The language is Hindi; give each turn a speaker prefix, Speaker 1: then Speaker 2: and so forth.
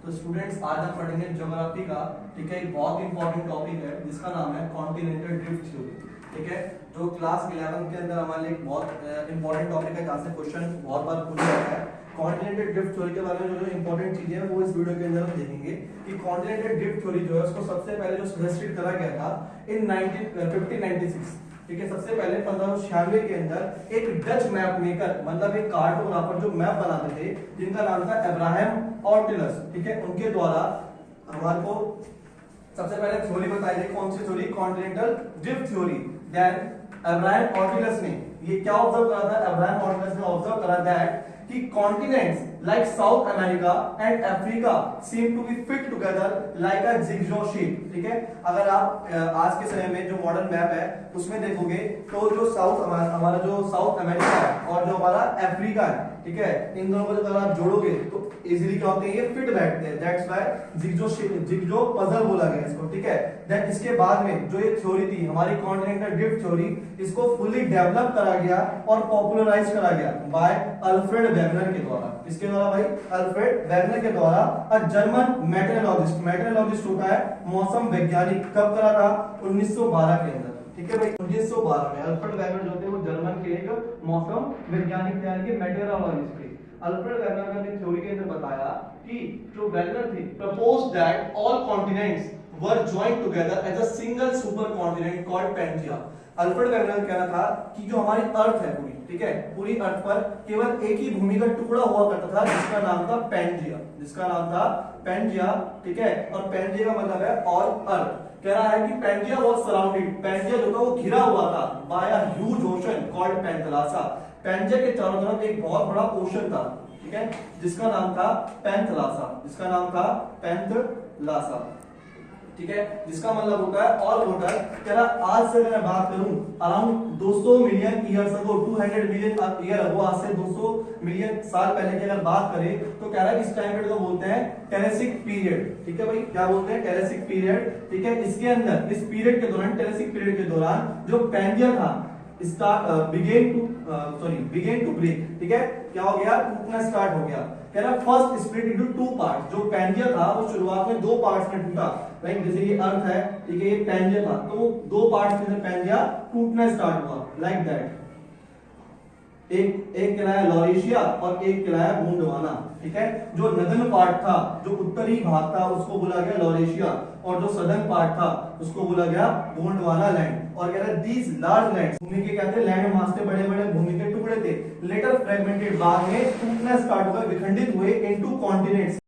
Speaker 1: तो स्टूडेंट्स आज हम पढ़ेंगे ज्योग्राफी का, ठीक है। एक बहुत इंपॉर्टेंट टॉपिक है जिसका नाम है कॉन्टिनेंटल ड्रिफ्ट थ्योरी, ठीक है। जो क्लास 11 के अंदर हमारे लिए एक बहुत इंपॉर्टेंट टॉपिक है जहाँ से क्वेश्चन बहुत बार पूछा जाता है। कॉन्टिनेंटल ड्रिफ्ट थ्योरी के बारे में जो इंपॉर्टेंट चीजें हैं वो इस वीडियो के अंदर हम देखेंगे कि कॉन्टिनेंटल ड्रिफ्ट थ्योरी जो है उसको सबसे पहले जो सजेस्टेड करा गया था इन 1596, ठीक है। सबसे पहले 1596 के अंदर एक डच मैप मेकर, मतलब एक कार्टोग्राफर जो मैप बनाते थे, जिनका नाम था अब्राहम ऑर्टिलस, ठीक है, उनके द्वारा हमारे को सबसे पहले थ्योरी बताई गई। कौन सी theory? Continental drift theory. Then Abraham Ortelius ने ये क्या ऑब्जर्व करा था? अब्राहम ऑर्टिलस ने ऑब्जर्व करा दैट कि continents like South America and Africa seem to be fit together like a jigsaw shape, ठीक है। अगर आप आज के समय में जो मॉडर्न मैप है उसमें देखोगे तो जो हमारा जो साउथ अमेरिका है और जो हमारा अफ्रीका है, ठीक है, इन दोनों को अगर आप जोड़ोगे तो इजीली क्या होते हैं? ये फिट बैठते हैं। दैट्स व्हाई जिगजॉ पजल बोला गया इसको, ठीक है। देन इसके बाद में जो ये थ्योरी थी हमारी कॉन्टिनेंटल ड्रिफ्ट थ्योरी, इसको फुली डेवलप करा गया और पॉपुलराइज करा गया बाय अल्फ्रेड वेगनर के द्वारा। किसके द्वारा भाई? अल्फ्रेड वेगनर के द्वारा। अ जर्मन मेटेरोलॉजिस्ट, मेटेरोलॉजिस्ट होता है मौसम वैज्ञानिक। कब करा था? 1912 के अंदर, ठीक है भाई। 1912 में अल्फ्रेड वेगनर जो थे वो जर्मन के एक मौसम वैज्ञानिक थे, यानी कि मेटेरोलॉजिस्ट थे। अल्फ्रेड वेगनर ने थ्योरी के अंदर बताया कि जो वेगनर थे propose that all continents were joined together as a single super continent called Pangaea. Alfred Wegener का कहना था कि जो हमारी अर्थ है पूरी, ठीक है, पूरी अर्थ पर केवल एक ही भूमि का टुकड़ा हुआ करता था जिसका नाम था पैंजिया, जिसका नाम था पैंजिया, ठीक है। और पैंजिया का मतलब है ऑल अर्थ। कह रहा है कि पैंजिया वाज सराउंडेड, पैंजिया जो था वो घिरा हुआ था by a huge ocean called Panthalassa. Pangaea के चारों तरफ एक बहुत बड़ा ओशन था, ठीक है, जिसका नाम था पैंथलासा, जिसका नाम था पैंथलासा, ठीक है, जिसका मतलब होता है ऑल वाटर। कह रहा आज से अगर मैं बात करूं around 200 million years ago, 200 million year ago, आज से 200 मिलियन साल पहले की अगर बात करें तो कह रहा है इस टाइम पीरियड को बोलते हैं टेरेसिक पीरियड, ठीक है भाई। क्या बोलते हैं? टेरेसिक पीरियड, ठीक है। इसके अंदर इस पीरियड के दौरान, टेरेसिक पीरियड के दौरान जो पैंजिया था बिगेन टू ब्रेक, ठीक है, क्या हो गया? टूटना स्टार्ट हो गया। कह रहा first split into two parts. जो पैंजिया था वो शुरुआत में दो पार्ट्स में टूटा, लाइक जैसे ये अर्थ है, ठीक है, ये पैंजिया था, तो दो पार्ट्स में से पैंजिया टूटना स्टार्ट हुआ, लाइक दैट। एक कहलाया लॉरेशिया और एक कहलाया गोंडवाना, ठीक है। जो नदन पार्ट था, जो उत्तरी भाग था, उसको बोला गया लॉरेशिया, और जो सदर्न पार्ट था उसको बोला गया गोंडवाना लैंड। और कह रहा है दीज लार्ज लैंड्स, भूमि के क्या थे? लैंड मास के बड़े बड़े भूमि के टुकड़े थे। लेटर फ्रेगमेंटेड, बाद में टूटना स्टार्ट हुआ, विखंडित हुए इनटू कॉन्टिनेंट्स।